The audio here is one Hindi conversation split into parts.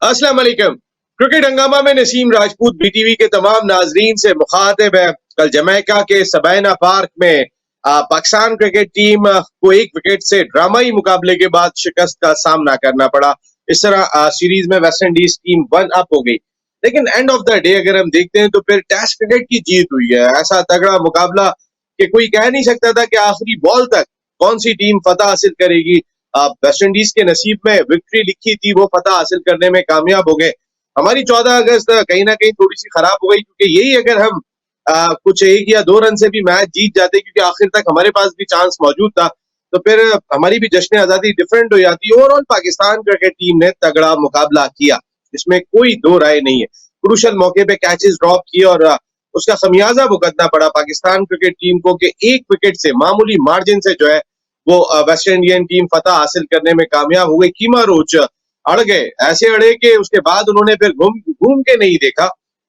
अस्सलाम वालेकुम। क्रिकेट हंगामा में नसीम राजपूत बीटीवी के तमाम नाजरीन से मुखातिब है। कल जमैका के सबैना पार्क में पाकिस्तान क्रिकेट टीम को एक विकेट से ड्रामाई मुकाबले के बाद शिकस्त का सामना करना पड़ा। इस तरह सीरीज में वेस्ट इंडीज टीम 1 अप हो गई। लेकिन एंड ऑफ द डे अगर हम देखते हैं तो फिर टेस्ट क्रिकेट की जीत हुई है। ऐसा तगड़ा मुकाबला कि कोई कह नहीं सकता था कि आखिरी बॉल तक कौन सी टीम फतह हासिल करेगी। वेस्ट इंडीज के नसीब में विक्ट्री लिखी थी, वो फतह हासिल करने में कामयाब हो गए। हमारी 14 अगस्त कहीं ना कहीं थोड़ी सी खराब हो गई, क्योंकि यही अगर हम कुछ 1 या 2 रन से भी मैच जीत जाते, क्योंकि आखिर तक हमारे पास भी चांस मौजूद था, तो फिर हमारी भी जश्न आजादी डिफरेंट हो जाती। ओवरऑल पाकिस्तान क्रिकेट टीम ने तगड़ा मुकाबला किया, इसमें कोई दो राय नहीं है। क्रूशल मौके पे कैचेस ड्रॉप किए और उसका खमियाजा भुगतना पड़ा पाकिस्तान क्रिकेट टीम को कि 1 विकेट से, मामूली मार्जिन से जो है वो वेस्ट इंडियन टीम फतह हासिल करने में कामयाब हो गई। कीमा रोच अड़ गए, ऐसे अड़े कि उसके बाद उन्होंने फिर घूम के नहीं देखा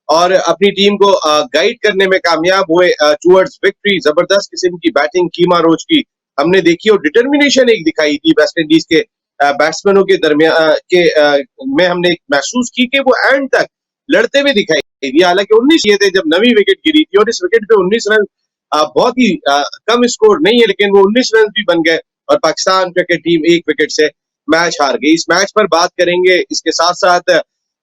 और अपनी टीम को गाइड करने में कामयाब हुए टुवर्ड्स विक्ट्री। जबरदस्त किस्म की बैटिंग कीमा रोच की हमने देखी और डिटर्मिनेशन एक दिखाई थी वेस्ट इंडीज के बैट्समैनों के दरमियान में हमने महसूस की कि वो एंड तक लड़ते हुए दिखाई दी। हालांकि 19 ये थे जब नवी विकेट गिरी थी और इस विकेट पे 19 रन बहुत ही कम स्कोर नहीं है, लेकिन वो 19 रन भी बन गए और पाकिस्तान क्रिकेट टीम 1 विकेट से मैच हार गई। इस मैच पर बात करेंगे। इसके साथ साथ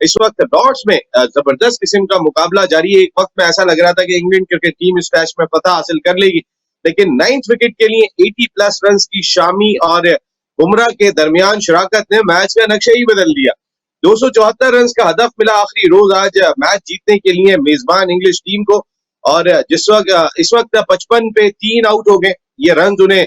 इस वक्त लॉर्ड्स में जबरदस्त किस्म का मुकाबला जारी है। एक वक्त में ऐसा लग रहा था कि इंग्लैंड क्रिकेट टीम इस टेस्ट में फतह हासिल कर लेगी, लेकिन 9th विकेट के लिए 80+ रन की शामी और बुमराह के दरमियान शराकत ने मैच का नक्शा ही बदल दिया। 274 रन का हदफ मिला आखिरी रोज आज मैच जीतने के लिए मेजबान इंग्लिश टीम को, और इस वक्त 55 पे 3 आउट हो गए। ये रन उन्हें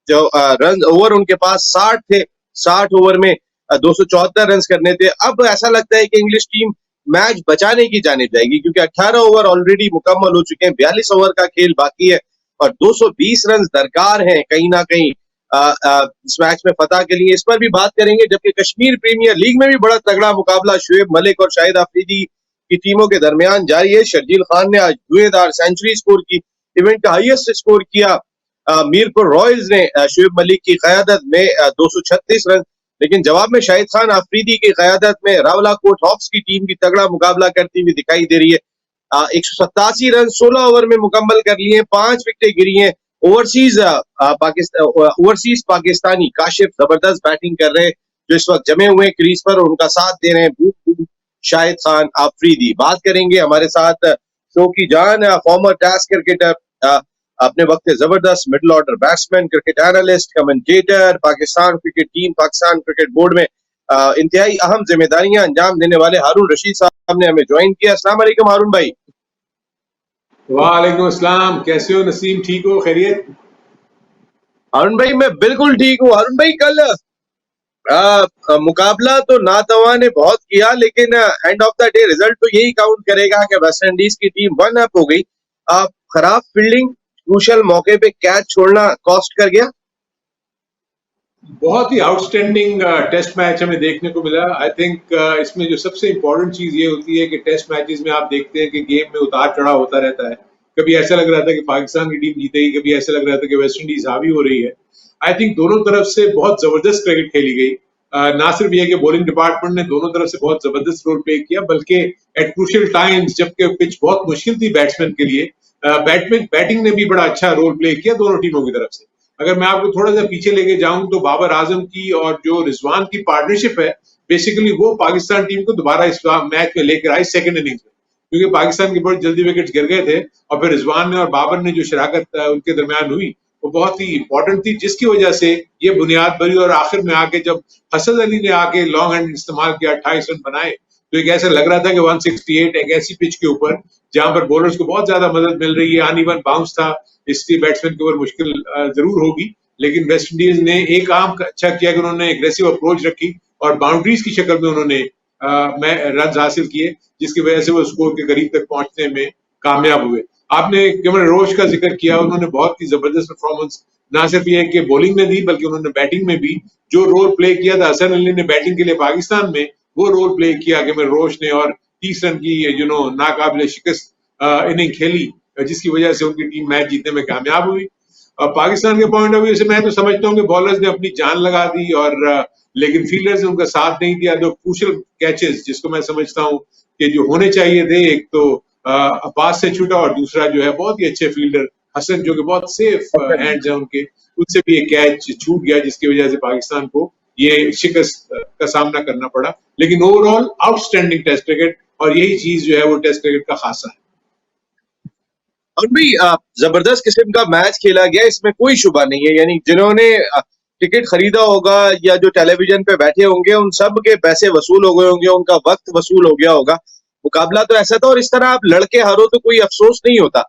जो रन ओवर उनके पास 60 थे, 60 ओवर में 274 रन करने थे। अब ऐसा लगता है कि इंग्लिश टीम मैच बचाने की जानिब जाएगी, क्योंकि 18 ओवर ऑलरेडी मुकम्मल हो चुके हैं, 42 ओवर का खेल बाकी है और 220 रन दरकार हैं कहीं ना कहीं इस मैच में फतह के लिए। इस पर भी बात करेंगे। जबकि कश्मीर प्रीमियर लीग में भी बड़ा तगड़ा मुकाबला शुएब मलिक और शाहिद अफरीदी की टीमों के दरमियान जारी है। शर्जील खान ने आज धुएंधार सेंचुरी स्कोर की, इवेंट का हाईएस्ट स्कोर किया मीरपुर रॉयल्स ने शुएब मलिक की क़यादत में 236 रन। लेकिन जवाब में शाहिद खान अफरीदी की क़यादत में रावलाकोट हॉक्स की टीम भी तगड़ा मुकाबला करती हुई दिखाई दे रही है। 187 रन 16 ओवर में मुकम्मल कर लिए, 5 विकेटें गिरी हैं। ओवरसीज पाकिस्तानी काशिफ जबरदस्त बैटिंग कर रहे हैं, जो इस वक्त जमे हुए क्रीज पर और उनका साथ दे रहे हैं बूम शाहिद खान अफरीदी। बात करेंगे हमारे साथ शो की जान फॉर्मर टेस्ट क्रिकेटर, अपने वक्त के जबरदस्त middle order batsman, cricket analyst, commentator, Pakistan cricket team, Pakistan cricket board में इंतहाई अहम जिम्मेदारियां अंजाम देने वाले हारून रशीद साहब ने हमें ज्वाइन किया। अस्सलाम वालेकुम हारून भाई। वालेकुम अस्सलाम, कैसे हो नसीम? ठीक हो? खैरियत? हारून भाई मैं बिल्कुल ठीक हूँ। हारून भाई कल मुकाबला तो नातवा ने बहुत किया, लेकिन end of the day result तो यही काउंट करेगा कि वेस्ट इंडीज की टीम 1 अप हो गई। खराब फील्डिंग, क्रूशल मौके पे कैच छोड़ना कॉस्ट कर गया। बहुत ही आउटस्टैंडिंग टेस्ट मैच हमें देखने को मिला। आई थिंक इसमें जो सबसे इम्पोर्टेंट चीज ये होती है कि टेस्ट मैचेस में आप देखते हैं कि गेम में उतार चढ़ाव होता रहता है। कभी ऐसा लग रहा था कि पाकिस्तान की टीम जीतेगी, कभी ऐसा लग रहा था कि वेस्ट इंडीज हावी हो रही है। आई थिंक दोनों तरफ से बहुत जबरदस्त क्रिकेट खेली गई। ना सिर्फ ये कि बॉलिंग डिपार्टमेंट ने दोनों तरफ से बहुत जबरदस्त रोल प्ले किया, बल्कि एट क्रूशियल टाइम्स जबकि पिच बहुत मुश्किल थी बैट्समैन के लिए, बैटिंग ने भी बड़ा अच्छा रोल प्ले किया दोनों टीमों की तरफ से। अगर मैं आपको थोड़ा सा पीछे लेके जाऊं तो बाबर आजम की और जो रिजवान की पार्टनरशिप है, बेसिकली वो पाकिस्तान टीम को दोबारा इस मैच में लेकर आई सेकंड इनिंग्स में, क्योंकि पाकिस्तान के बहुत जल्दी विकेट्स गिर गए थे और फिर रिजवान ने और बाबर ने जो शराकत उनके दरमियान हुई वो बहुत ही इंपॉर्टेंट थी, जिसकी वजह से ये बुनियाद बनी। और आखिर में आके जब हसन अली ने आके लॉन्ग हैंड इस्तेमाल किया, 28 रन बनाए, तो एक ऐसा लग रहा था कि 168 एक ऐसी पिच के ऊपर जहां पर बॉलर्स को बहुत ज्यादा मदद मिल रही है। अनइवन बाउंस था, इसलिए बैट्समैन के ऊपर मुश्किल जरूर होगी, लेकिन वेस्ट इंडीज ने एक काम अच्छा किया कि उन्होंने एग्रेसिव अप्रोच रखी और बाउंड्रीज की शक्ल में उन्होंने रन हासिल किए, जिसकी वजह से वो स्कोर के करीब तक पहुंचने में कामयाब हुए। आपने कैमरन रोच का जिक्र किया, उन्होंने बहुत ही जबरदस्त परफॉर्मेंस ना सिर्फ ये कि बॉलिंग में दी, बल्कि उन्होंने बैटिंग में भी जो रोल प्ले किया था। हसन अली ने बैटिंग के लिए पाकिस्तान में वो रोल प्ले किया कैमरन रोच ने, और 30 रन की नाकाबिले शिकस्त इनिंग खेली, जिसकी वजह से उनकी टीम मैच जीतने में कामयाब हुई। पाकिस्तान के पॉइंट ऑफ व्यू से मैं तो समझता हूँ कि बॉलर्स ने अपनी जान लगा दी और लेकिन फील्डर्स ने उनका साथ नहीं दिया। दो क्रूशियल कैचेस जिसको मैं समझता हूँ कि जो होने चाहिए थे, एक तो अब्बास से छूटा और दूसरा जो है बहुत ही अच्छे फील्डर हसन जो कि बहुत सेफ हैंड्स है उनके, उससे भी एक कैच छूट गया जिसकी वजह से पाकिस्तान को ये शिकस्त का सामना करना पड़ा। लेकिन ओवरऑल आउटस्टैंडिंग टेस्ट क्रिकेट, और यही चीज जो है वो टेस्ट क्रिकेट का खासा है। और भी जबरदस्त किस्म का मैच खेला गया, इसमें कोई शुबा नहीं है। यानी जिन्होंने टिकट खरीदा होगा या जो टेलीविजन पे बैठे होंगे उन सब के पैसे वसूल हो गए होंगे, उनका वक्त वसूल हो गया होगा। मुकाबला तो ऐसा था, और इस तरह आप लड़के हारो तो कोई अफसोस नहीं होता।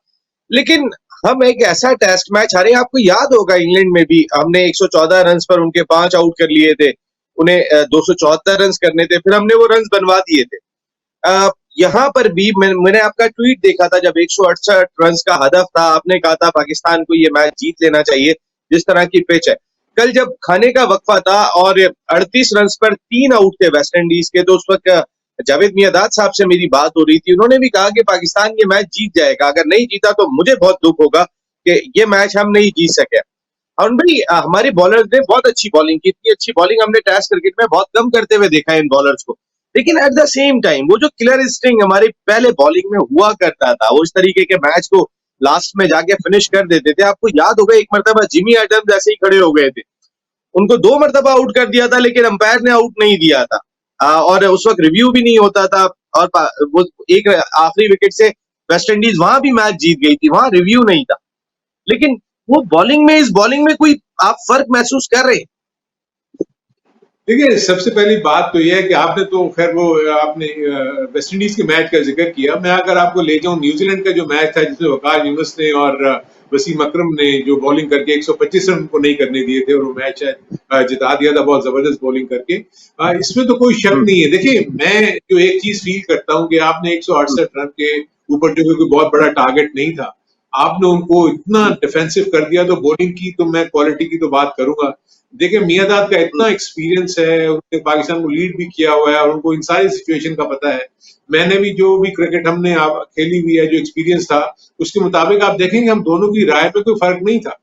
लेकिन हम एक ऐसा टेस्ट मैच हारे, आपको याद होगा इंग्लैंड में भी हमने 114 रन पर उनके 5 आउट कर लिए थे, उन्हें 274 रन करने थे, फिर हमने वो रन बनवा दिए थे। यहाँ पर भी मैंने आपका ट्वीट देखा था जब 168 रन का हदफ था, आपने कहा था पाकिस्तान को ये मैच जीत लेना चाहिए जिस तरह की पिच है। कल जब खाने का वक्फा था और 38 रन पर 3 आउट थे वेस्ट इंडीज के, तो उस वक्त जावेद मियांदाद साहब से मेरी बात हो रही थी। उन्होंने भी कहा कि पाकिस्तान ये मैच जीत जाएगा, अगर नहीं जीता तो मुझे बहुत दुख होगा कि ये मैच हम नहीं जीत सके। और भाई हमारे बॉलर्स ने बहुत अच्छी बॉलिंग की, इतनी अच्छी बॉलिंग हमने टेस्ट क्रिकेट में बहुत कम करते हुए देखा है इन बॉलर्स को। लेकिन एट द सेम टाइम वो जो किलर इंस्टिंक्ट हमारे पहले बॉलिंग में हुआ करता था, वो इस तरीके के मैच को लास्ट में जाके फिनिश कर देते थे। आपको याद होगा एक मरतबा जिमी एडम्स ऐसे ही खड़े हो गए थे, उनको 2 मरतबा आउट कर दिया था लेकिन अंपायर ने आउट नहीं दिया था, और उस वक्त रिव्यू भी नहीं होता था, और वो एक आखिरी विकेट से वेस्ट इंडीज वहां भी मैच जीत गई थी, वहां रिव्यू नहीं था। लेकिन वो बॉलिंग में, इस बॉलिंग में कोई आप फर्क महसूस कर रहे हैं? देखिए, सबसे पहली बात तो यह है कि आपने तो खैर वो आपने वेस्ट इंडीज के मैच का जिक्र किया। मैं अगर आपको ले जाऊं न्यूजीलैंड का जो मैच था जिसमें वकार यूनुस ने और वसीम अकरम ने जो बॉलिंग करके 125 रन को नहीं करने दिए थे और वो मैच जिता दिया था बहुत जबरदस्त बॉलिंग करके, इसमें तो कोई शक नहीं है। देखिए, मैं जो एक चीज फील करता हूँ कि आपने 168 रन के ऊपर जो कोई बहुत बड़ा टारगेट नहीं था, आपने उनको इतना डिफेंसिव कर दिया। तो बॉलिंग की तो मैं क्वालिटी की तो बात करूंगा। देखिए, मियांदाद का इतना एक्सपीरियंस है, उन्होंने पाकिस्तान को लीड भी किया हुआ है और उनको इन सारी सिचुएशन का पता है। मैंने भी जो भी क्रिकेट हमने खेली हुई है, जो एक्सपीरियंस था उसके मुताबिक आप देखेंगे हम दोनों की राय पे कोई फर्क नहीं था।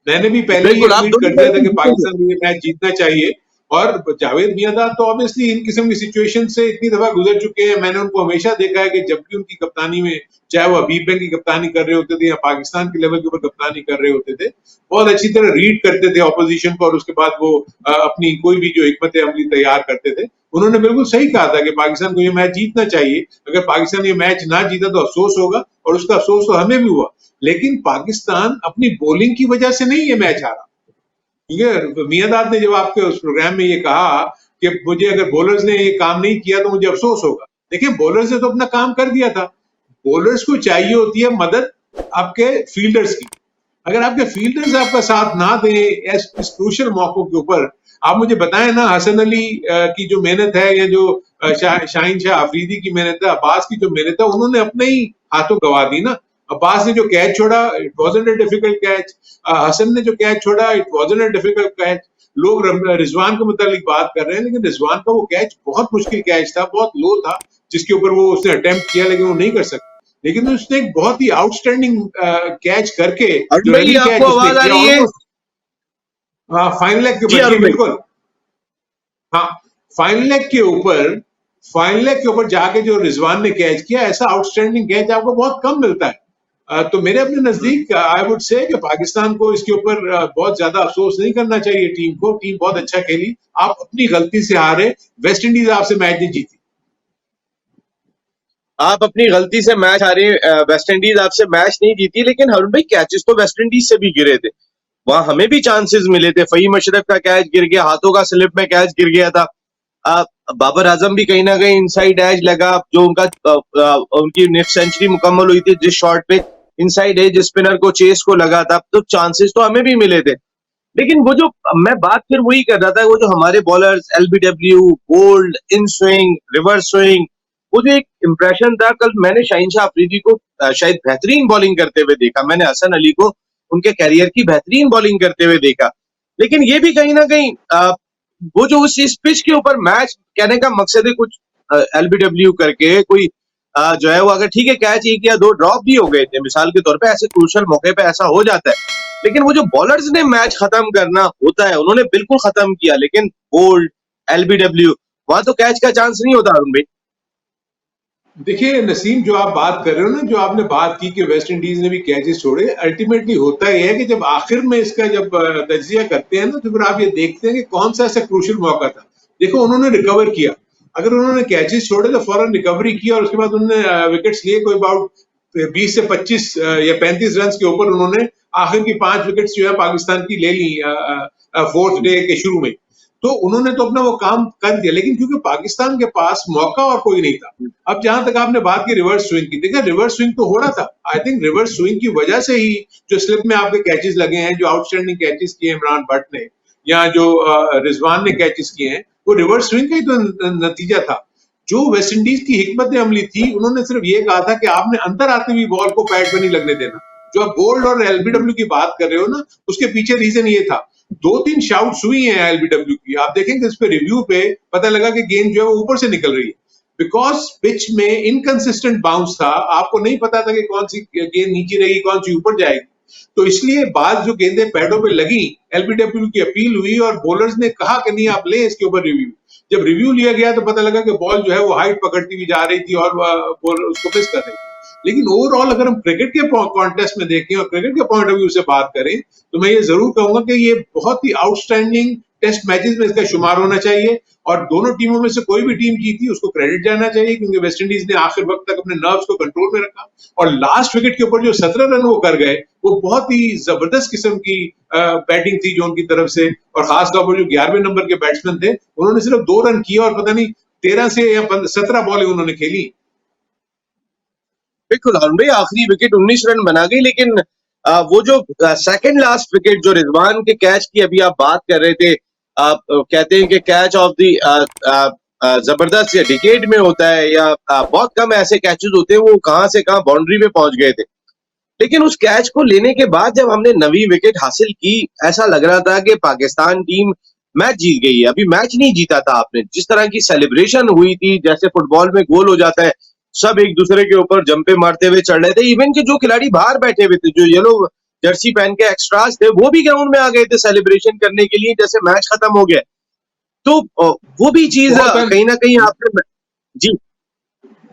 मैंने भी पहले ही ट्वीट कर दिया था कि पाकिस्तान को ये मैच जीतना चाहिए, और जावेद मियांदाद तो ऑब्वियसली इन किस्म की सिचुएशन से इतनी दफा गुजर चुके हैं। मैंने उनको हमेशा देखा है कि जब भी उनकी कप्तानी में, चाहे वो हबीब बैंक की कप्तानी कर रहे होते थे या पाकिस्तान के लेवल के ऊपर कप्तानी कर रहे होते थे, बहुत अच्छी तरह रीड करते थे ऑपोजिशन को और उसके बाद वो अपनी कोई भी जो हिकमत अमली तैयार करते थे। उन्होंने बिल्कुल सही कहा था कि पाकिस्तान को ये मैच जीतना चाहिए। अगर पाकिस्तान ये मैच ना जीता तो अफसोस होगा, और उसका अफसोस तो हमें भी हुआ। लेकिन पाकिस्तान अपनी बॉलिंग की वजह से नहीं ये मैच हारा। ठीक है, मियांदाद ने जब आपके उस प्रोग्राम में ये कहा कि मुझे अगर बॉलर्स ने ये काम नहीं किया तो मुझे अफसोस होगा। देखिए, बॉलर्स ने तो अपना काम कर दिया था। बॉलर्स को चाहिए होती है मदद आपके फील्डर्स की। अगर आपके फील्डर्स आपका साथ ना दें इस क्रूशियल मौकों के ऊपर, आप मुझे बताएं ना, हसन अली की जो मेहनत है या जो शाहीन शाह अफरीदी की मेहनत है, अब्बास की जो मेहनत है, उन्होंने अपने ही हाथों गवा दी ना। अब्बास ने जो कैच छोड़ा, it wasn't a difficult catch. Hasan ने जो कैच छोड़ा, it wasn't a difficult catch. लोग रिजवान के मुतालिक बात कर रहे हैं, लेकिन रिजवान का वो कैच बहुत मुश्किल कैच था, बहुत लो था, जिसके ऊपर वो उसने अटेम्प्ट किया लेकिन वो नहीं कर सका। लेकिन उसने एक बहुत ही आउटस्टैंडिंग कैच करके जो रनी कैच उसने किया, फाइनल लेग के ऊपर, बिल्कुल हाँ, फाइनल लेग के ऊपर जाके जो रिजवान ने कैच किया, ऐसा आउटस्टैंडिंग कैच आपको बहुत कम मिलता है। तो मेरे अपने नजदीक आई वुड से कि पाकिस्तान को इसके ऊपर बहुत ज्यादा अफसोस नहीं करना चाहिए। टीम को, टीम बहुत अच्छा खेली, आप अपनी गलती से हारे। वेस्ट इंडीज आपसे मैच नहीं जीती, आप अपनी गलती से मैच हारे, वेस्ट इंडीज आपसे मैच नहीं जीती। लेकिन हरुण भाई, कैचेस तो वेस्ट इंडीज से भी गिरे थे, वहां हमें भी चांसेस मिले थे। फहीम अशरफ का कैच गिर गया, हाथों का स्लिप में कैच गिर गया था। बाबर आजम भी कहीं ना कहीं इनसाइड एज लगा, जो उनकी सेंचुरी मुकम्मल हुई थी जिस शॉट पे इनसाइड एज स्पिनर को चेस को लगा था, तो चांसेस तो हमें भी मिले थे। लेकिन वो जो मैं बात फिर वही कर रहा था, वो जो हमारे bowlers LBW, bowled, in swing, reverse swing, वो जो एक इंप्रेशन था, कल मैंने शाहीन शाह अफरीदी को शायद बेहतरीन बॉलिंग करते हुए देखा, मैंने हसन अली को उनके कैरियर की बेहतरीन बॉलिंग करते हुए देखा। लेकिन ये भी कहीं ना कहीं वो जो इस पिच के ऊपर मैच कहने का मकसद है, कुछ एलबीडब्ल्यू करके कोई जो है वो अगर ठीक है कैच 1 या 2 ड्रॉप भी हो गए थे मिसाल के तौर पे, ऐसे क्रूशियल मौके पे ऐसा हो जाता है, लेकिन वो जो बॉलर्स ने मैच खत्म करना होता है उन्होंने बिल्कुल खत्म किया। लेकिन बोल्ट, एलबीडब्ल्यू, वहां तो कैच का चांस नहीं होता अरुण भाई। देखिए नसीम, जो आप बात कर रहे हो ना, जो आपने बात की कि वेस्ट इंडीज ने भी कैचेस छोड़े, अल्टीमेटली होता यह है कि जब आखिर में इसका जब तजिया करते हैं ना, तो फिर आप ये देखते हैं कि कौन सा ऐसा क्रूशियल मौका था। देखो उन्होंने रिकवर किया, अगर उन्होंने कैचेस छोड़े तो फौरन रिकवरी किया और उसके बाद उन्होंने विकेट्स लिए, कोई अबाउट 20 से 25 या 35 रन के ऊपर उन्होंने आखिर की 5 विकेट्स जो है पाकिस्तान की ले ली फोर्थ डे के शुरू में। तो उन्होंने तो अपना वो काम कर दिया, लेकिन क्योंकि पाकिस्तान के पास मौका और कोई नहीं था। अब जहां तक आपने बात की रिवर्स स्विंग की, देखिए रिवर्स स्विंग तो हो रहा था। आई थिंक रिवर्स स्विंग की वजह से ही जो स्लिप में आपके कैचेस लगे हैं, जो आउटस्टैंडिंग कैचेस किए इमरान भट्ट ने या जो रिजवान ने कैचेस किए हैं, वो रिवर्स स्विंग का ही तो नतीजा था। जो वेस्ट इंडीज की हिकमत अमली थी, उन्होंने सिर्फ ये कहा था कि आपने अंदर आती हुई बॉल को पैड पे नहीं लगने देना। जो आप बोल्ड और एलबीडब्ल्यू की बात कर रहे हो ना, उसके पीछे रीजन ये था। 2-3 शाउट्स हुई हैं एलबीडब्ल्यू की, आप देखेंगे इस पे रिव्यू पे पता लगा कि गेंद जो है वो ऊपर से निकल रही है, बिकॉज पिच में इनकंसिस्टेंट बाउंस था। आपको नहीं पता था कि कौन सी गेंद नीचे रहेगी, कौन सी ऊपर जाएगी। तो इसलिए बाद जो गेंदें पैडों पे लगी, एलबीडब्ल्यू की अपील हुई और बॉलर्स ने कहा कि नहीं आप लें इसके ऊपर रिव्यू। जब रिव्यू लिया गया तो पता लगा कि बॉल जो है वो हाइट पकड़ती हुई जा रही थी और बॉलर उसको मिस कर रही थी। लेकिन ओवरऑल अगर हम क्रिकेट के कॉन्टेस्ट में देखें और क्रिकेट के पॉइंट ऑफ व्यू से बात करें, तो मैं ये जरूर कहूंगा कि ये बहुत ही आउटस्टैंडिंग टेस्ट मैचेस में इसका शुमार होना चाहिए और दोनों टीमों में से कोई भी टीम जीती उसको क्रेडिट जाना चाहिए, क्योंकि वेस्ट इंडीज ने आखिर वक्त तक अपने नर्व्स को कंट्रोल में रखा और लास्ट विकेट के ऊपर जो 17 रन वो कर गए, वो बहुत ही जबरदस्त किस्म की बैटिंग थी जो उनकी तरफ से। और खासतौर पर जो 11वें नंबर के बैट्समैन थे, उन्होंने सिर्फ 2 रन किए और पता नहीं 13 से या 17 बॉलें उन्होंने खेली। बिल्कुल अरुण भाई, आखिरी विकेट 19 रन बना गई, लेकिन वो जो सेकंड लास्ट विकेट जो रिजवान के कैच की अभी आप बात कर रहे थे, आप कहते हैं कि कैच ऑफ द जबरदस्त या डिकेड में होता है या बहुत कम ऐसे कैचेस होते हैं, वो कहां से कहां बाउंड्री पे पहुंच गए थे। लेकिन उस कैच को लेने के बाद जब हमने नवी विकेट हासिल की, ऐसा लग रहा था कि पाकिस्तान टीम मैच जीत गई है। अभी मैच नहीं जीता था आपने, जिस तरह की सेलिब्रेशन हुई थी, जैसे फुटबॉल में गोल हो जाता है, सब एक दूसरे के ऊपर जंपे मारते हुए चढ़ रहे थे। इवन के जो खिलाड़ी बाहर बैठे हुए थे, जो येलो जर्सी पहन के एक्स्ट्रास थे, वो भी ग्राउंड में आ गए थे सेलिब्रेशन करने के लिए, जैसे मैच खत्म हो गया। तो वो भी चीज कहीं ना कहीं आपने जी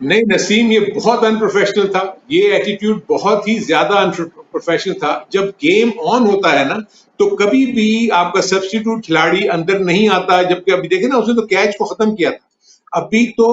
नहीं नसीम, ये बहुत अनप्रोफेशनल था। ये एटीट्यूड बहुत ही ज्यादा अनप्रोफेशनल था। जब गेम ऑन होता है ना, तो कभी भी आपका सब्स्टिट्यूट खिलाड़ी अंदर नहीं आता। जबकि अभी देखे ना, उसने तो कैच को खत्म किया था। अभी तो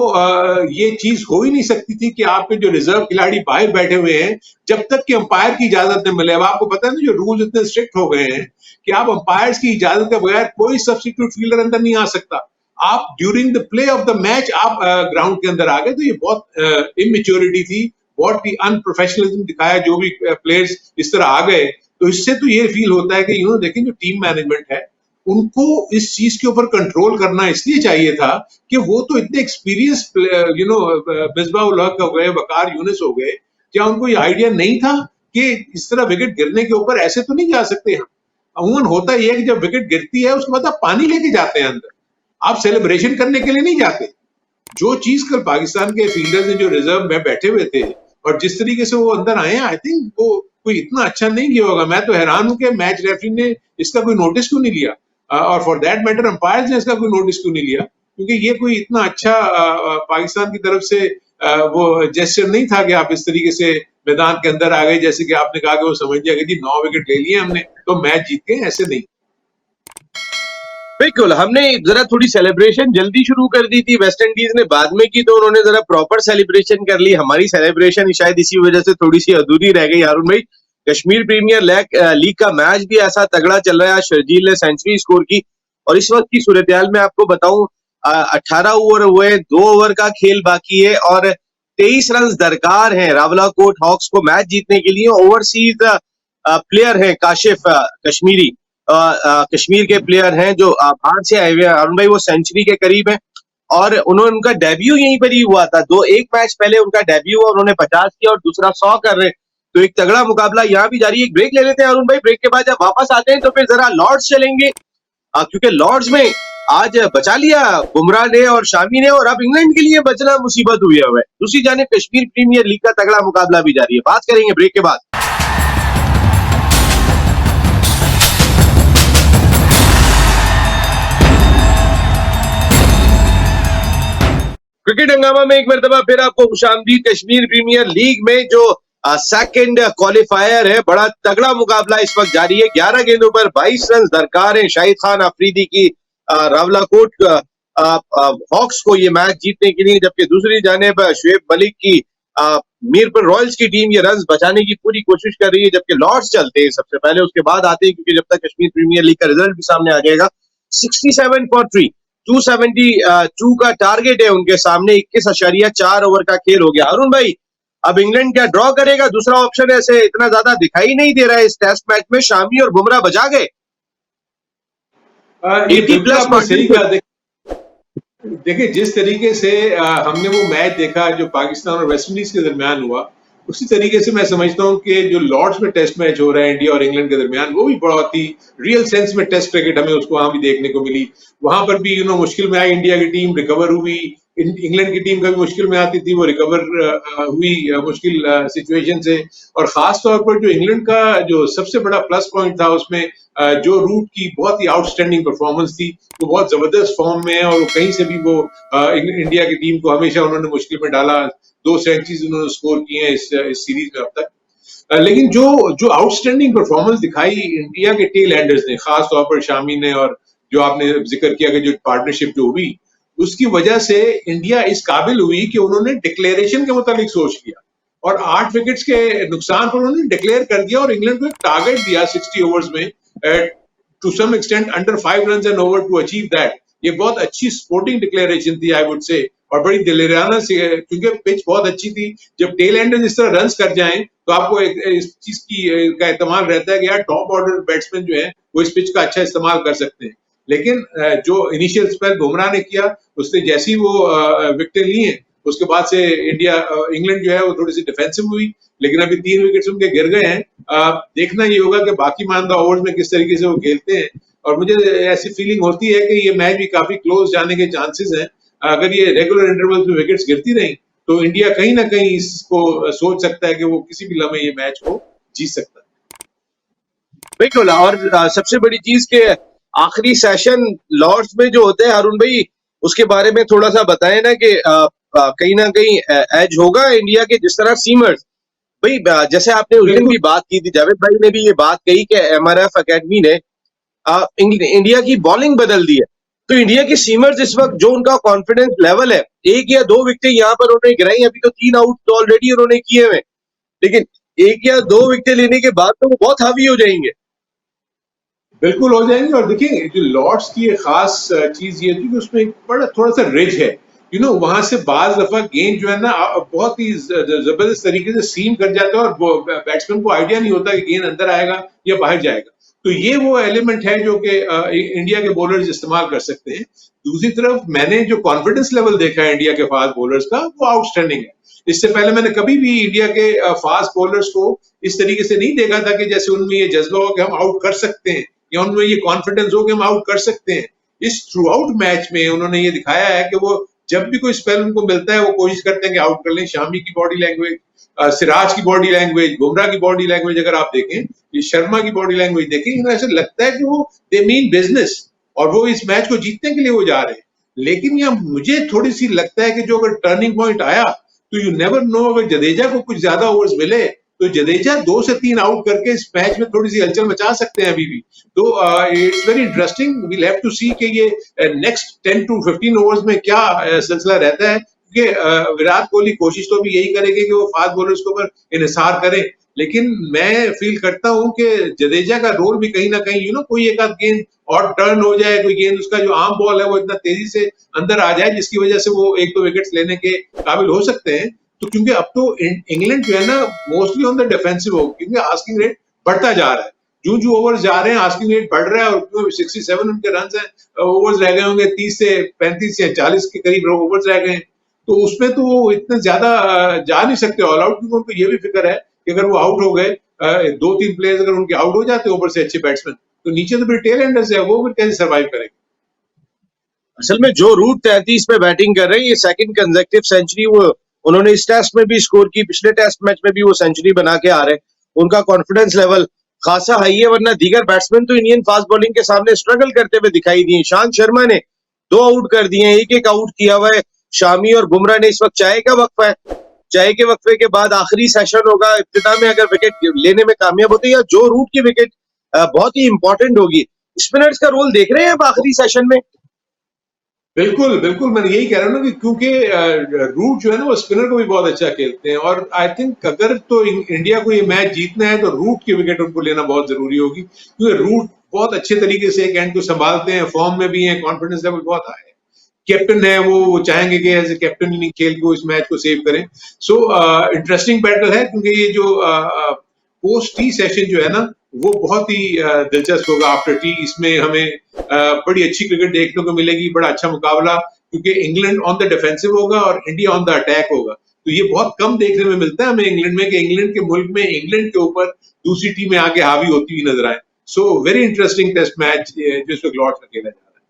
ये चीज हो ही नहीं सकती थी कि आपके जो रिजर्व खिलाड़ी बाहर बैठे हुए हैं, जब तक कि अंपायर की इजाजत न मिले। अब आपको पता है ना, जो रूल्स इतने स्ट्रिक्ट हो गए हैं कि आप अंपायर्स की इजाजत के बगैर कोई सब्स्टिट्यूट फील्डर अंदर नहीं आ सकता। आप during the play of the match आप ग्राउंड के अंदर आ गए, तो ये बहुत इमेच्योरिटी थी, बहुत ही अनप्रोफेशनलिज्म दिखाया जो भी प्लेयर्स इस तरह आ गए। तो इससे तो ये फील होता है कि देखें, जो टीम मैनेजमेंट है उनको इस चीज के ऊपर कंट्रोल करना इसलिए चाहिए था कि वो तो इतने एक्सपीरियंस मिसबाह उल हक हो गए, वकार यूनिस हो गए, क्या उनको ये आइडिया नहीं था कि इस तरह विकेट गिरने के ऊपर ऐसे तो नहीं जा सकते हम। अमूमन होता यह है कि जब विकेट गिरती है उसके बाद आप पानी लेके जाते हैं अंदर, आप सेलिब्रेशन करने के लिए नहीं जाते। जो चीज कल पाकिस्तान के फील्डर्स ने जो रिजर्व में बैठे हुए थे और जिस तरीके से वो अंदर आए हैं, आई थिंक वो कोई इतना अच्छा नहीं किया होगा। मैं तो हैरान हूं कि मैच रेफरी ने इसका कोई नोटिस क्यों नहीं लिया, और फॉर दैट मैटर अंपायर्स ने इसका कोई नोटिस क्यों नहीं लिया, क्योंकि ये कोई इतना अच्छा पाकिस्तान की तरफ से वो जेस्चर नहीं था कि आप इस तरीके से मैदान के अंदर आ गए, जैसे कि आपने कहा कि वो समझ लिया कि जी 9 विकेट ले लिए हमने तो मैच जीत गए। ऐसे नहीं। बिल्कुल, हमने जरा थोड़ी सेलिब्रेशन जल्दी शुरू कर दी थी, वेस्ट इंडीज ने बाद में की, तो उन्होंने जरा प्रॉपर सेलिब्रेशन कर ली। हमारी सेलिब्रेशन शायद इसी वजह से थोड़ी सी अधूरी रह गई। अरुण भाई, कश्मीर प्रीमियर लीग का मैच भी ऐसा तगड़ा चल रहा है। शर्जील ने सेंचुरी स्कोर की और इस वक्त की सूरत में आपको बताऊं, 18 ओवर हुए, 2 ओवर का खेल बाकी है और 23 रन दरकार हैं रावलाकोट हॉक्स को मैच जीतने के लिए। ओवरसीज प्लेयर हैं काशिफ कश्मीरी, कश्मीर के प्लेयर हैं जो बाहर से आए हुए हैं। अरुण भाई, वो सेंचुरी के करीब है और उनका डेब्यू यहीं पर ही हुआ था। एक मैच पहले उनका डेब्यू हुआ, उन्होंने 50 किया और दूसरा 100 कर रहे। तो एक तगड़ा मुकाबला यहाँ भी जारी है। एक ब्रेक ले लेते हैं अरुण भाई, ब्रेक के बाद जब वापस आते हैं तो फिर जरा लॉर्ड्स चलेंगे, क्योंकि लॉर्ड्स में आज बचा लिया बुमराह ने और शामी ने, और अब इंग्लैंड के लिए बचना मुसीबत हुई है। दूसरी जानिब कश्मीर प्रीमियर लीग का तगड़ा मुकाबला भी जारी है। बात करेंगे ब्रेक के बाद। क्रिकेट हंगामा में एक मरतबा फिर आपको खुशामदीद। कश्मीर प्रीमियर लीग में जो सेकंड क्वालिफायर है, बड़ा तगड़ा मुकाबला इस वक्त जारी है। 11 गेंदों पर 22 रन दरकार है शाहिद खान अफरीदी की रावलाकोट हॉक्स को ये मैच जीतने के लिए, जबकि दूसरी जानिब शुएब मलिक की मीरपुर रॉयल्स की टीम ये रन बचाने की पूरी कोशिश कर रही है। जबकि लॉर्ड्स चलते हैं सबसे पहले, उसके बाद आते हैं, क्योंकि जब तक कश्मीर प्रीमियर लीग का रिजल्ट भी सामने आ जाएगा। 67 फॉर 3, 272 का टारगेट है उनके सामने। 21.4 ओवर का खेल हो गया। अरुण भाई, अब इंग्लैंड क्या ड्रॉ करेगा? दूसरा ऑप्शन ऐसे इतना ज्यादा दिखाई नहीं दे रहा है इस टेस्ट मैच में। शामी और बुमराह बचा गए ये 80 बिल्कुल प्लस आपने सही मार्जिन। कहा। देखिए, जिस तरीके से हमने वो मैच देखा जो पाकिस्तान और वेस्ट इंडीज के दरमियान हुआ, उसी तरीके से मैं समझता हूँ कि जो लॉर्ड्स में टेस्ट मैच हो रहा है इंडिया और इंग्लैंड के दरमियान, वो भी बहुत ही रियल सेंस में टेस्ट क्रिकेट हमें उसको वहां भी देखने को मिली। वहां पर भी मुश्किल में आई इंडिया की टीम, रिकवर हुई। इंग्लैंड की टीम कभी मुश्किल में आती थी, वो रिकवर हुई मुश्किल सिचुएशन से। और खास तौर पर जो इंग्लैंड का जो सबसे बड़ा प्लस पॉइंट था उसमें जो रूट की बहुत ही आउटस्टैंडिंग परफॉर्मेंस थी, वो बहुत जबरदस्त फॉर्म में है और कहीं से भी वो इंडिया की टीम को हमेशा उन्होंने मुश्किल में डाला। 2 सेंचुरीज उन्होंने स्कोर किए हैं इस सीरीज में अब तक। लेकिन जो जो आउटस्टैंडिंग परफॉर्मेंस दिखाई इंडिया के टेल एंडर्स ने, खास तौर पर शामी ने, और जो आपने जिक्र किया कि जो पार्टनरशिप जो हुई, उसकी वजह से इंडिया इस काबिल हुई कि उन्होंने डिक्लेरेशन के मुताबिक सोच लिया और 8 विकेट्स के नुकसान पर उन्होंने डिक्लेयर कर दिया और इंग्लैंड को एक टारगेट दिया 60 ओवर्स में, to some extent under 5 run an over to achieve that. ये बहुत अच्छी स्पोर्टिंग डिक्लेरेशन थी आई वुड से, और बड़ी दिलेराना से, क्योंकि पिच बहुत अच्छी थी। जब टेल एंडर्स इस तरह रन्स कर जाएं तो आपको इस चीज की का एहतमाल रहता है कि यार टॉप ऑर्डर बैट्समैन जो है वो इस पिच का अच्छा इस्तेमाल कर सकते हैं। लेकिन जो इनिशियल स्पेल बुमराह ने किया, उसने जैसी वो विकेटें ली हैं, उसके बाद से इंग्लैंड जो है वो थोड़ी सी डिफेंसिव हुई। लेकिन अभी 3 विकेट्स उनके गिर गए हैं। देखना ये होगा कि बाकी मानदा ओवर्स में किस तरीके से वो खेलते हैं। और मुझे ऐसी फीलिंग होती है कि ये मैच भी काफी क्लोज जाने के चांसेस हैं। अगर ये रेगुलर इंटरवल में विकेट्स गिरती रही तो इंडिया कहीं ना कहीं इसको सोच सकता है कि वो किसी भी लम्हे ये मैच को जीत सकता है। बिल्कुल। और सबसे बड़ी चीज के आखिरी सेशन लॉर्ड्स में जो होते हैं, अरुण भाई उसके बारे में थोड़ा सा बताएं ना कि कहीं ना कहीं एज होगा इंडिया के, जिस तरह सीमर्स भाई, जैसे आपने उस दिन भी बात की थी, जावेद भाई ने भी ये बात कही कि एमआरएफ एकेडमी ने इंडिया की बॉलिंग बदल दी है। तो इंडिया की सीमर्स इस वक्त जो उनका कॉन्फिडेंस लेवल है, 1 या 2 विकेटें यहाँ पर उन्होंने गिराई, अभी तो 3 आउट तो ऑलरेडी उन्होंने किए हुए, लेकिन 1 या 2 विकेटें लेने के बाद तो वो बहुत हावी हो जाएंगे। बिल्कुल हो जाएंगे। और देखिए, जो लॉर्ड्स की एक खास चीज ये थी कि उसमें एक बड़ा थोड़ा सा रिज है। वहां से बाज दफा गेंद जो है ना बहुत ही जबरदस्त तरीके से सीम कर जाता है और बैट्समैन को आइडिया नहीं होता कि गेंद अंदर आएगा या बाहर जाएगा। तो ये वो एलिमेंट है जो कि इंडिया के बॉलर्स इस्तेमाल कर सकते हैं। दूसरी तरफ मैंने जो कॉन्फिडेंस लेवल देखा है इंडिया के फास्ट बॉलर्स का, वो आउटस्टैंडिंग है। इससे पहले मैंने कभी भी इंडिया के फास्ट बॉलर्स को इस तरीके से नहीं देखा था कि जैसे उनमें ये जज्बा हो कि हम आउट कर सकते हैं या उनमें ये कॉन्फिडेंस हो कि हम आउट कर सकते हैं। इस थ्रू आउट मैच में उन्होंने ये दिखाया है कि वो जब भी कोई स्पेल उनको मिलता है वो कोशिश करते हैं कि आउट कर लें। शामी की बॉडी लैंग्वेज, सिराज की बॉडी लैंग्वेज, बुमराह की बॉडी लैंग्वेज अगर आप देखें, ये शर्मा की बॉडी लैंग्वेज देखें, इन्हें ऐसा लगता है कि वो दे मीन बिजनेस और वो इस मैच को जीतने के लिए वो जा रहे हैं। लेकिन यह मुझे थोड़ी सी लगता है कि जो अगर टर्निंग पॉइंट आया तो यू नेवर नो, अगर जडेजा को कुछ ज्यादा ओवर्स मिले तो जडेजा 2 से 3 आउट करके इस मैच में थोड़ी सी हलचल मचा सकते हैं अभी भी। तो it's very interesting, we'll have to see कि ये नेक्स्ट 10 to 15 ओवर्स में क्या सिलसिला रहता है। क्योंकि विराट कोहली कोशिश तो भी यही करेंगे कि वो फास्ट बॉलर्स के ऊपर इन्हिसार करें, लेकिन मैं फील करता हूं कि जडेजा का रोल भी कहीं ना कहीं कोई एक आध गेंद और टर्न हो जाए, कोई गेंद उसका जो आर्म बॉल है वो इतना तेजी से अंदर आ जाए जिसकी वजह से वो 1-2 विकेट्स लेने के काबिल हो सकते हैं। तो क्योंकि अब तो इंग्लैंड जो है ना मोस्टली ऑन द डिफेंसिव हो, क्योंकि आस्किंग रेट बढ़ता जा रहा है। जो ओवर्स जा रहे हैं आस्किंग रेट बढ़ रहा है और 67 उनके रन है, ओवर्स रह गए होंगे 30 से 35 या 40 के करीब ओवर्स रह गए हैं। तो उसमें तो वो इतने ज्यादा जा नहीं सकते ऑल आउट, क्योंकि उनको ये भी फिक्र है कि अगर वो आउट हो गए, 2-3 प्लेयर्स अगर उनके आउट हो जाते ऊपर से अच्छे बैट्समैन, तो नीचे तो फिर टेल एंडर्स है, वो फिर कैसे सर्वाइव करेंगे। असल में जो रूट 33 पे बैटिंग कर रहे हैं, ये सेकंड कंसेक्टिव सेंचुरी वो उन्होंने इस टेस्ट में भी स्कोर की, पिछले टेस्ट मैच में भी वो सेंचुरी बना के आ रहे हैं। उनका कॉन्फिडेंस लेवल खासा हाई है, वरना दीगर बैट्समैन तो इंडियन फास्ट बॉलिंग के सामने स्ट्रगल करते हुए दिखाई दिए। ईशांत शर्मा ने 2 आउट कर दिए, एक आउट किया हुआ है शामी और बुमराह ने। इस वक्त चाय का वक्फा है, चाय के वक्फे के बाद आखिरी सेशन होगा, इब्तिदा में अगर विकेट लेने में कामयाब होते हैं या जो रूट की विकेट बहुत ही इंपॉर्टेंट होगी। स्पिनर्स का रोल देख रहे हैं अब आखिरी सेशन में। बिल्कुल बिल्कुल, मैं यही कह रहा हूँ ना कि क्योंकि रूट जो है ना वो स्पिनर को भी बहुत अच्छा खेलते हैं, और आई थिंक अगर तो इंडिया को ये मैच जीतना है तो रूट की विकेट उनको लेना बहुत जरूरी होगी, क्योंकि रूट बहुत अच्छे तरीके से एक एंड को संभालते हैं, फॉर्म में भी हैं, कॉन्फिडेंस लेवल बहुत हाई है, कैप्टन है, वो चाहेंगे कि एज ए कैप्टन इनिंग खेल के वो इस मैच को सेव करें। सो इंटरेस्टिंग बैटल है, क्योंकि ये जो पोस्ट टी सेशन जो है ना वो बहुत ही दिलचस्प होगा आफ्टर टी। इसमें हमें बड़ी अच्छी क्रिकेट देखने को मिलेगी, बड़ा अच्छा मुकाबला, क्योंकि इंग्लैंड ऑन द डिफेंसिव होगा और इंडिया ऑन द अटैक होगा। तो ये बहुत कम देखने में मिलता है हमें इंग्लैंड में, कि इंग्लैंड के मुल्क में इंग्लैंड के ऊपर दूसरी टीमें आगे हावी होती हुई नजर आए। So very interesting test match जो इस वक्त लॉर्ड्स में खेला जा रहा है।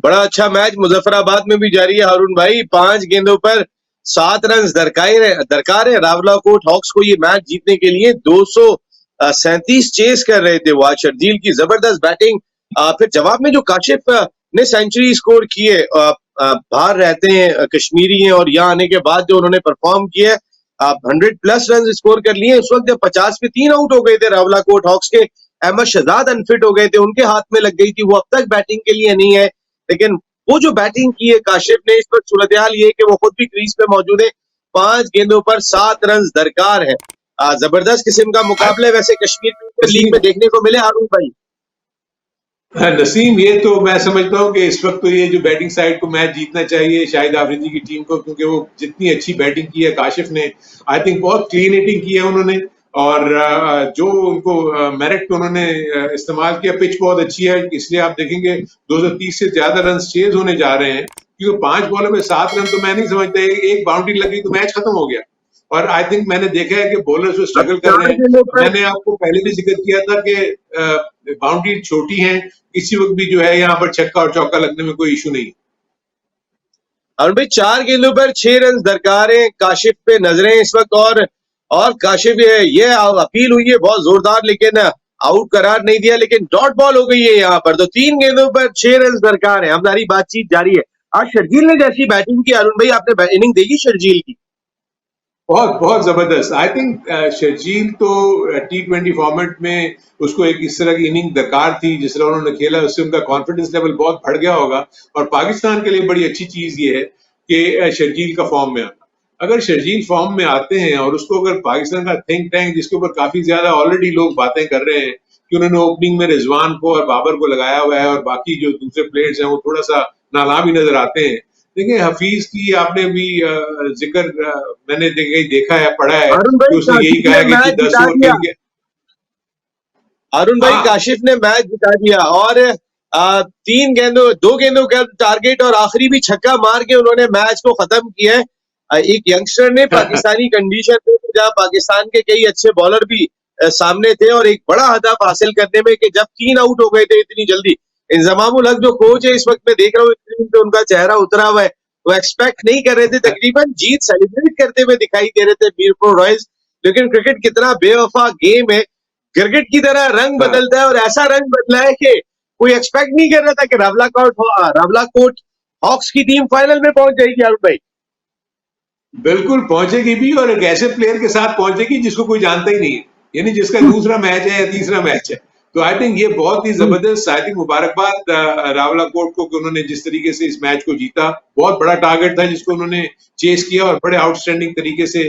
बड़ा अच्छा मैच मुजफ्फराबाद में भी जारी है हारून भाई। 5 गेंदों पर 7 रन दरकार है रावलाकोट हॉक्स को ये मैच जीतने के लिए। 237 चेस कर रहे थे वो। आज शर्जील की जबरदस्त बैटिंग, फिर जवाब में जो काशिफ ने सेंचुरी स्कोर की है, बाहर रहते हैं, कश्मीरी हैं, और यहाँ आने के बाद जो उन्होंने परफॉर्म किया है, 100+ रन स्कोर कर लिए। उस वक्त जब 50 पे 3 आउट हो गए थे रावलाकोट हॉक्स के, अहमद शहजाद अनफिट हो गए थे, उनके हाथ में लग गई थी, वो अब तक बैटिंग के लिए नहीं है। लेकिन वो जो बैटिंग की है काशिफ ने, इस पर सूरत हाल ये कि वो खुद भी क्रीज पे मौजूद है। 5 गेंदों पर 7 रन दरकार है। जबरदस्त किस्म का मुकाबले वैसे कश्मीर प्रीमियर लीग में देखने को मिले हारून भाई। नसीम, ये तो मैं समझता हूँ कि इस वक्त तो ये जो बैटिंग साइड को मैच जीतना चाहिए शाहिद आफरीदी की टीम को, क्योंकि वो जितनी अच्छी बैटिंग की है काशिफ ने, आई थिंक बहुत क्लीन हिटिंग की है उन्होंने, और जो उनको मेरिट उन्होंने इस्तेमाल किया, पिच बहुत अच्छी है, इसलिए आप देखेंगे 230 से ज्यादा रन चेज होने जा रहे हैं, क्योंकि 5 बॉलों में 7 रन तो मैं नहीं समझता, एक बाउंड्री लगी तो मैच खत्म हो गया। और आई थिंक मैंने देखा है कि बॉलर्स जो स्ट्रगल कर रहे हैं, मैंने आपको पहले भी जिक्र किया था कि बाउंड्री छोटी है, किसी वक्त भी जो है यहाँ पर छक्का और चौका लगने में कोई इशू नहीं। और भाई 4 गेंदों पर 6 रन दरकार है, काशिफ पे नजरें इस वक्त, और काशिफ ये अपील हुई है बहुत जोरदार, लेकिन आउट करार नहीं दिया, लेकिन डॉट बॉल हो गई है यहाँ पर। तो 3 गेंदों पर 6 रन दरकार है। हमारी बातचीत जारी है। आज शर्जील ने जैसी बैटिंग की अरुण भाई, आपने इनिंग देखी शर्जील की? बहुत बहुत जबरदस्त। आई थिंक शर्जील तो T20 फॉर्मेट में उसको एक इस तरह की इनिंग दरकार थी, जिस तरह उन्होंने खेला उससे उनका कॉन्फिडेंस लेवल बहुत बढ़ गया होगा। और पाकिस्तान के लिए बड़ी अच्छी चीज ये है कि शर्जील का फॉर्म में आना। अगर शर्जील फॉर्म में आते हैं और उसको अगर पाकिस्तान का थिंक टैंक, जिसके ऊपर काफी ज्यादा ऑलरेडी लोग बातें कर रहे हैं कि उन्होंने ओपनिंग में रिजवान को और बाबर को लगाया हुआ है और बाकी जो दूसरे प्लेयर्स हैं वो थोड़ा सा नाला भी नजर आते हैं। देखिए हफीज की आपने भी जिक्र मैंने देखा है, पढ़ा है कि उसने यही कहा कि 10 ओवर खेल के। अरुण भाई, काशिफ ने मैच जिता दिया, और 2 गेंदों का टारगेट और आखिरी भी छक्का मार के उन्होंने मैच को खत्म किया है। एक यंगस्टर ने पाकिस्तानी कंडीशन में, जहां पाकिस्तान के कई अच्छे बॉलर भी सामने थे, और एक बड़ा हदफ हासिल करने में कि जब 3 आउट हो गए थे इतनी जल्दी। इंजमामुल हक जो कोच है, इस वक्त मैं देख रहा हूँ स्क्रीन पे उनका चेहरा उतरा हुआ है, वो एक्सपेक्ट नहीं कर रहे थे, तकरीबन जीत सेलिब्रेट करते हुए दिखाई दे रहे थे मीरपुर रॉयल्स। लेकिन क्रिकेट कितना बेवफा गेम है, क्रिकेट की तरह रंग बदलता है, और ऐसा रंग बदला है कि कोई एक्सपेक्ट नहीं कर रहा था कि रावलाकोट हॉक्स की टीम फाइनल में पहुंच जाएगी अरुण भाई। बिल्कुल पहुंचेगी भी, और एक ऐसे प्लेयर के साथ पहुंचेगी जिसको कोई जानता ही नहीं है, यानी जिसका दूसरा मैच है या तीसरा मैच है। तो आई थिंक ये बहुत ही जबरदस्त, आई थिंक मुबारकबाद रावलाकोट को कि उन्होंने जिस तरीके से इस मैच को जीता। बहुत बड़ा टारगेट था जिसको उन्होंने चेस किया और बड़े आउटस्टैंडिंग तरीके से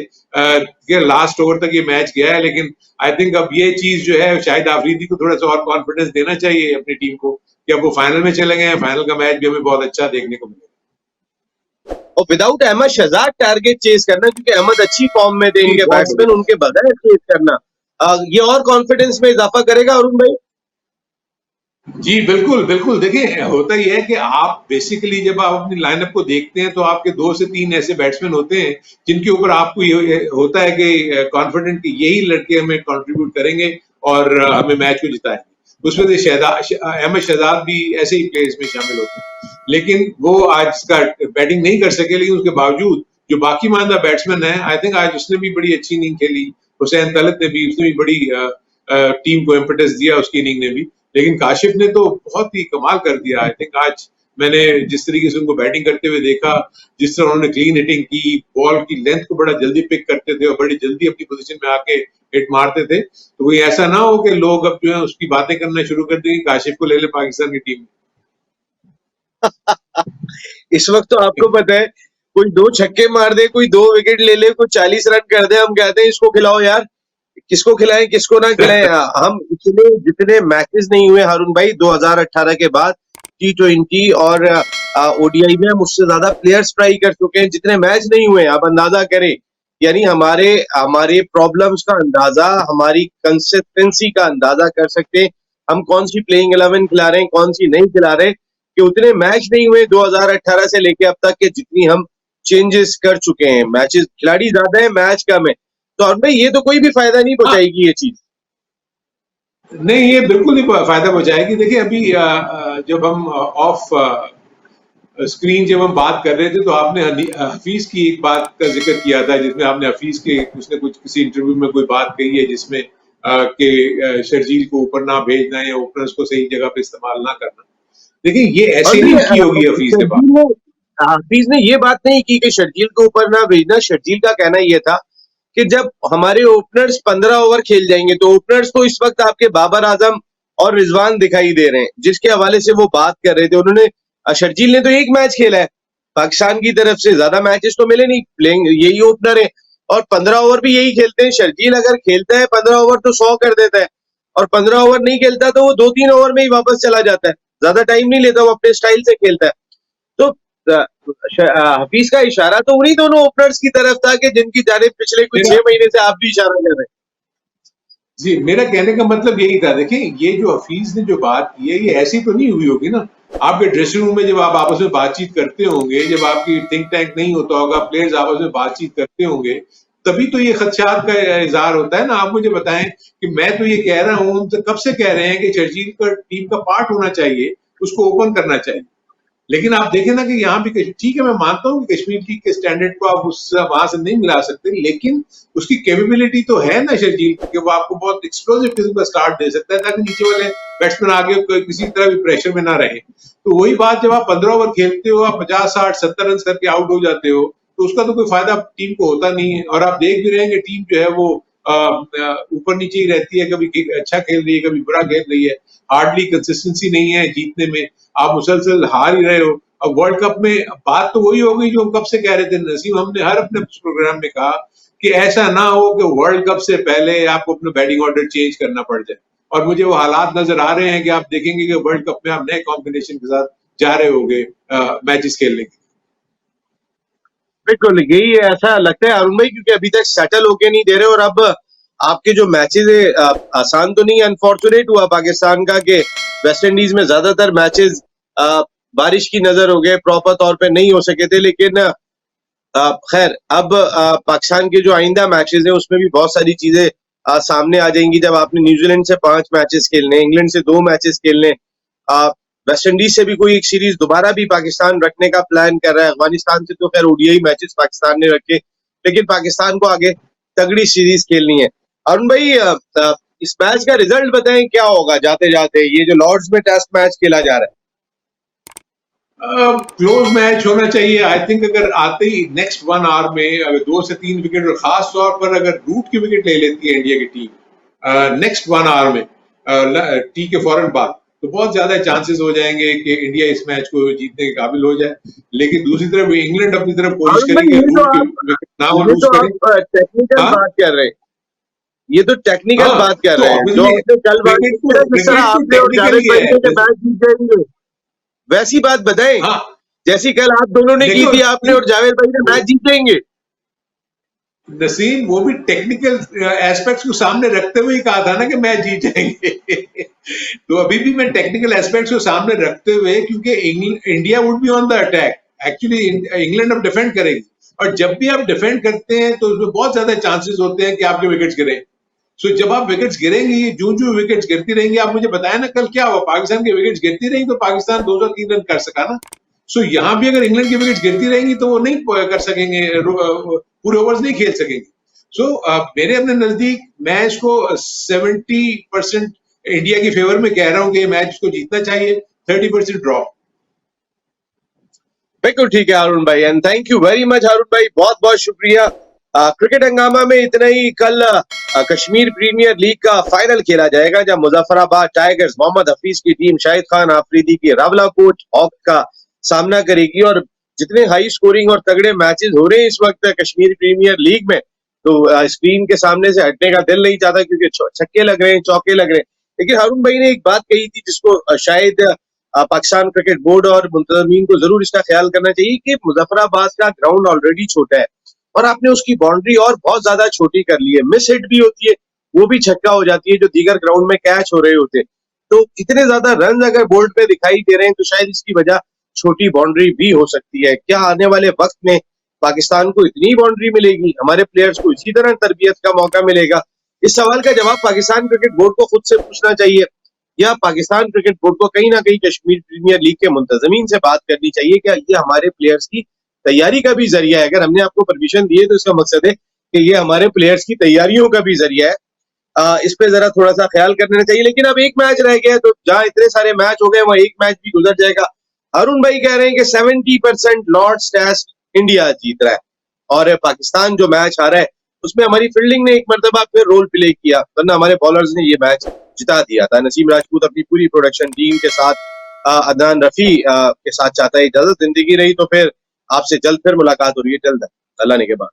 लास्ट ओवर तक ये मैच गया है। लेकिन आई थिंक अब ये चीज जो है शाहिद आफरीदी को थोड़ा सा और कॉन्फिडेंस देना चाहिए अपनी टीम को कि अब वो फाइनल में चले गए हैं, फाइनल का मैच भी हमें बहुत अच्छा देखने को मिलेगा। और without Ahmed Shahzad target chase करना, क्योंकि अहमद अच्छी फॉर्म में थे, इनके बैट्समैन, उनके बगैर चेस करना ये और कॉन्फिडेंस में इजाफा करेगा अरुण भाई। जी बिल्कुल बिल्कुल। देखिए होता ही है कि आप बेसिकली जब आप अपनी लाइनअप को देखते हैं तो आपके 2 से 3 ऐसे बैट्समैन होते हैं जिनके ऊपर आपको ये होता है कि कॉन्फिडेंट कि यही लड़के हमें कंट्रीब्यूट करेंगे और हमें मैच को जिताएंगे। उसमें से अहमद शहजाद भी ऐसे ही प्लेयर्स में शामिल होते हैं, लेकिन वो आज का बैटिंग नहीं कर सके, लेकिन उसके बावजूद जो बाकी मानदा बैट्समैन है, आई थिंक आज उसने भी बड़ी अच्छी इनिंग खेली। हुसैन तलत ने भी, उसने भी बड़ी टीम को इम्पेटस दिया उसकी इनिंग ने भी, लेकिन काशिफ ने तो बहुत ही कमाल कर दिया। आई थिंक आज मैंने जिस तरीके से उनको बैटिंग करते हुए देखा, जिस तरह उन्होंने क्लीन हिटिंग की, बॉल की लेंथ को बड़ा जल्दी पिक करते थे और बड़ी जल्दी अपनी पोजीशन में आके हिट मारते थे, तो कोई ऐसा ना हो कि लोग अब जो है उसकी बातें करना शुरू कर देंगे काशिफ को ले ले पाकिस्तान की टीम इस वक्त तो आपको पता है, कोई 2 छक्के मार दे, कोई 2 विकेट ले ले, कोई 40 रन कर दे, हम कहते हैं इसको खिलाओ यार, किसको खिलाएं किसको ना खिलाएं। हम इतने जितने मैचेस नहीं हुए हारून भाई 2018 के बाद T20 और ओडीआई में हम उससे ज्यादा प्लेयर्स ट्राई कर चुके हैं, जितने मैच नहीं हुए आप अंदाजा करें। यानी हमारे हमारे प्रॉब्लम्स का अंदाजा, हमारी कंसिस्टेंसी का अंदाजा कर सकते हैं, हम कौन सी प्लेइंग 11 खिला रहे हैं, कौन सी नहीं खिला रहे, कि उतने मैच नहीं हुए 2018 से लेके अब तक के जितनी हम चेंजेस कर चुके हैं। मैचेस खिलाड़ी ज्यादा है, मैच कम है, तो और भाई ये तो कोई भी फायदा नहीं हाँ, पहुंचाएगी ये चीज। नहीं ये बिल्कुल नहीं फायदा पहुंचाएगी। देखिए अभी जब हम ऑफ स्क्रीन जब हम बात कर रहे थे तो आपने हफीज की एक बात का जिक्र किया था, जिसमें आपने हफीज के उसने कुछ किसी इंटरव्यू में कोई बात कही है जिसमें कि शर्जील को ऊपर ना भेजना या ओपनर्स को सही जगह पे इस्तेमाल ना करना। देखिए ये और ऐसे नहीं की होगी हफीज ने बात। हाफिज ने ये बात नहीं की कि शर्जील को ऊपर ना भेजना। शर्जील का कहना ये था कि जब हमारे ओपनर्स 15 ओवर खेल जाएंगे, तो ओपनर्स तो इस वक्त आपके बाबर आजम और रिजवान दिखाई दे रहे हैं, जिसके हवाले से वो बात कर रहे थे। उन्होंने शर्जील ने तो एक मैच खेला है पाकिस्तान की तरफ से, ज्यादा मैचेस तो मिले नहीं, प्लेइंग यही ओपनर है और 15 ओवर भी यही खेलते हैं। शर्जील अगर खेलता है 15 ओवर तो 100 कर देता है, और 15 ओवर नहीं खेलता तो वो 2-3 ओवर में ही वापस चला जाता है, ज्यादा टाइम नहीं लेता, वो अपने स्टाइल से खेलता है। तो हफीज का इशारा तो उन्हीं दोनों ओपनर्स की तरफ था कि जिनकी जानिब पिछले कुछ 6 महीने से आप भी इशारा कर रहे हैं। जी, मेरा कहने का मतलब यही था। देखिए ये जो हफीज ने जो बात की है, ये ऐसी तो नहीं हुई होगी ना। आपके ड्रेसिंग रूम में जब आप आपस में बातचीत करते होंगे, जब आपकी थिंक टैंक नहीं होता होगा, प्लेयर्स आपस में बातचीत करते होंगे, तभी तो ये खदशात का इजहार होता है ना। आप मुझे बताएं कि मैं तो ये कह रहा हूँ, हम तो कब से कह रहे हैं कि शर्जील का टीम का पार्ट होना चाहिए, उसको ओपन करना चाहिए। लेकिन आप देखें ना कि यहाँ भी ठीक है, मैं मानता हूँ कि कश्मीर की के स्टैंडर्ड को आप उस वहां से नहीं मिला सकते, लेकिन उसकी कैपेबिलिटी तो है ना शर्जील कि वो आपको बहुत एक्सप्लोसिव किस्म का स्टार्ट दे सकता है, ताकि नीचे वाले बैट्समैन आगे किसी तरह भी प्रेशर में ना रहे। तो वही बात, जब आप 15 ओवर खेलते हो, आप 50, 60, 70 रन करके आउट हो जाते हो, तो उसका तो कोई फायदा टीम को होता नहीं है। और आप देख भी रहे हैं कि टीम जो है वो ऊपर नीचे ही रहती है, कभी अच्छा खेल रही है, कभी बुरा खेल रही है, हार्डली कंसिस्टेंसी नहीं है जीतने में, आप मुसलसल हार ही रहे हो। अब वर्ल्ड कप में बात तो वही हो गई जो हम कब से कह रहे थे नसीम, हमने हर अपने प्रोग्राम में कहा कि ऐसा ना हो कि वर्ल्ड कप से पहले आपको अपना बैटिंग ऑर्डर चेंज करना पड़ जाए। और मुझे वो हालात नजर आ रहे हैं कि आप देखेंगे कि वर्ल्ड कप में आप नए कॉम्बिनेशन के साथ जा रहे होंगे मैचेस खेलने के। बिल्कुल यही ऐसा लगता है अरुण भाई, क्योंकि अभी तक सेटल होके नहीं दे रहे। और अब आपके जो मैचेस है, आसान तो नहीं, अनफॉर्चुनेट हुआ पाकिस्तान का कि वेस्ट इंडीज में ज्यादातर मैचेस बारिश की नजर हो गए, प्रॉपर तौर पे नहीं हो सके थे। लेकिन खैर अब पाकिस्तान के जो आइंदा मैचेस हैं उसमें भी बहुत सारी चीजें सामने आ जाएंगी। जब आपने न्यूजीलैंड से 5 मैचेस खेलने, इंग्लैंड से 2 मैचेस खेलने, वेस्ट इंडीज से भी कोई एक सीरीज दोबारा भी पाकिस्तान रखने का प्लान कर रहा है। अफगानिस्तान से तो खैर ओडीआई मैचेस पाकिस्तान ने रखे, लेकिन पाकिस्तान को आगे तगड़ी सीरीज खेलनी है। अरुण भाई इस मैच का रिजल्ट बताएं, क्या होगा जाते जाते, ये जो लॉर्ड्स में टेस्ट मैच खेला जा रहा है? क्लोज मैच होना चाहिए आई थिंक। अगर आते ही नेक्स्ट 1 आवर में अगर 2 से 3 विकेट, और खास तौर पर अगर रूट की विकेट ले लेती है इंडिया की टीम नेक्स्ट 1 आवर में टी के फौरन बाद, तो बहुत ज्यादा चांसेस हो जाएंगे कि इंडिया इस मैच को जीतने के काबिल हो जाए। लेकिन दूसरी तरफ इंग्लैंड अपनी तरफ कोशिश करेगी रूट की विकेट ना वो लूज करे। टेक्निकल हाँ बात कर रहे हैं, ये तो टेक्निकल हाँ, बात कर तो रहे हैं जो obviously आपने कल बात की ना, जिस तरह आपने और जावेद भाई ने मैच जीत जाएंगे, वैसी बात बताएं हाँ जैसी कल आप दोनों ने की देखो थी, आपने और जावेद भाई ने मैच जीत जाएंगे। नसीम, वो भी टेक्निकल एस्पेक्ट्स को सामने रखते हुए ही कहा था ना कि मैच जीत जाएंगे। तो अभी भी मैं टेक्निकल एस्पेक्ट्स को सामने रखते हुए, क्योंकि India would be on the attack, actually England अब डिफेंड करेगी, और जब भी आप डिफेंड करते हैं तो उसमें बहुत ज्यादा चांसेस होते हैं कि आपके विकेट्स गिरे। सो जब आप विकेट्स गिरेंगी, जो विकेट्स गिरती रहेंगी, आप मुझे बताया ना कल क्या हुआ, पाकिस्तान के विकेट्स गिरती रही तो पाकिस्तान 203 रन कर सका ना। सो यहाँ भी अगर इंग्लैंड की विकेट्स गिरती रहेंगी तो वो नहीं कर सकेंगे, पूरे ओवर्स नहीं खेल सकेंगे। सो मेरे अपने नजदीक मैच को 70% इंडिया की फेवर में कह रहा हूँ कि मैच को जीतना चाहिए, 30% ड्रॉ। बिल्कुल ठीक है हारून भाई, and thank you very much Haroon भाई, बहुत बहुत शुक्रिया। क्रिकेट हंगामा में इतना ही। कल कश्मीर प्रीमियर लीग का फाइनल खेला जाएगा जहां मुजफ्फराबाद टाइगर्स मोहम्मद हफीज की टीम शाहिद खान आफरीदी की रावलाकोट हॉक का सामना करेगी। और जितने हाई स्कोरिंग और तगड़े मैचेस हो रहे हैं इस वक्त कश्मीर प्रीमियर लीग में, तो स्क्रीन के सामने से हटने का दिल नहीं चाहता क्योंकि छक्के लग रहे हैं, चौके लग रहे हैं। लेकिन हारून भाई ने एक बात कही थी जिसको शायद पाकिस्तान क्रिकेट बोर्ड और मुंतजमीन को जरूर इसका ख्याल करना चाहिए कि मुजफ्फराबाद का ग्राउंड ऑलरेडी छोटा है और आपने उसकी बाउंड्री और बहुत ज्यादा छोटी कर ली है। मिस हिट भी होती है, वो भी छक्का हो जाती है जो दीगर ग्राउंड में कैच हो रहे होते। तो इतने ज्यादा रन अगर बोर्ड पे दिखाई दे रहे हैं तो शायद इसकी वजह छोटी बाउंड्री भी हो सकती है। क्या आने वाले वक्त में पाकिस्तान को इतनी बाउंड्री मिलेगी, हमारे प्लेयर्स को इसी तरह तरबियत का मौका मिलेगा? इस सवाल का जवाब पाकिस्तान क्रिकेट बोर्ड को खुद से पूछना चाहिए या पाकिस्तान क्रिकेट बोर्ड को कहीं ना कहीं कश्मीर प्रीमियर लीग के मुंतजमीन से बात करनी चाहिए। क्या ये हमारे प्लेयर्स की तैयारी का भी जरिया है? अगर हमने आपको परमिशन दी है तो इसका मकसद है कि ये हमारे प्लेयर्स की तैयारियों का भी जरिया है। इस पे जरा थोड़ा सा ख्याल करना चाहिए। लेकिन अब एक मैच रह गया है तो जहां इतने सारे मैच हो गए वहां एक मैच भी गुजर जाएगा। अरुण भाई कह रहे हैं कि 70% लॉर्ड्स टेस्ट इंडिया जीत रहा है और पाकिस्तान जो मैच हारा है उसमें हमारी फील्डिंग ने एक मरतबा फिर रोल प्ले किया, वरना हमारे बॉलर्स ने ये मैच जिता दिया था। नसीम राजपूत अपनी पूरी प्रोडक्शन टीम के साथ, अदनान रफी के साथ चाहता है इजाजत। जिंदगी रही तो फिर आपसे जल्द फिर मुलाकात हो रही है। जल्द अल्लाह ने के बाद।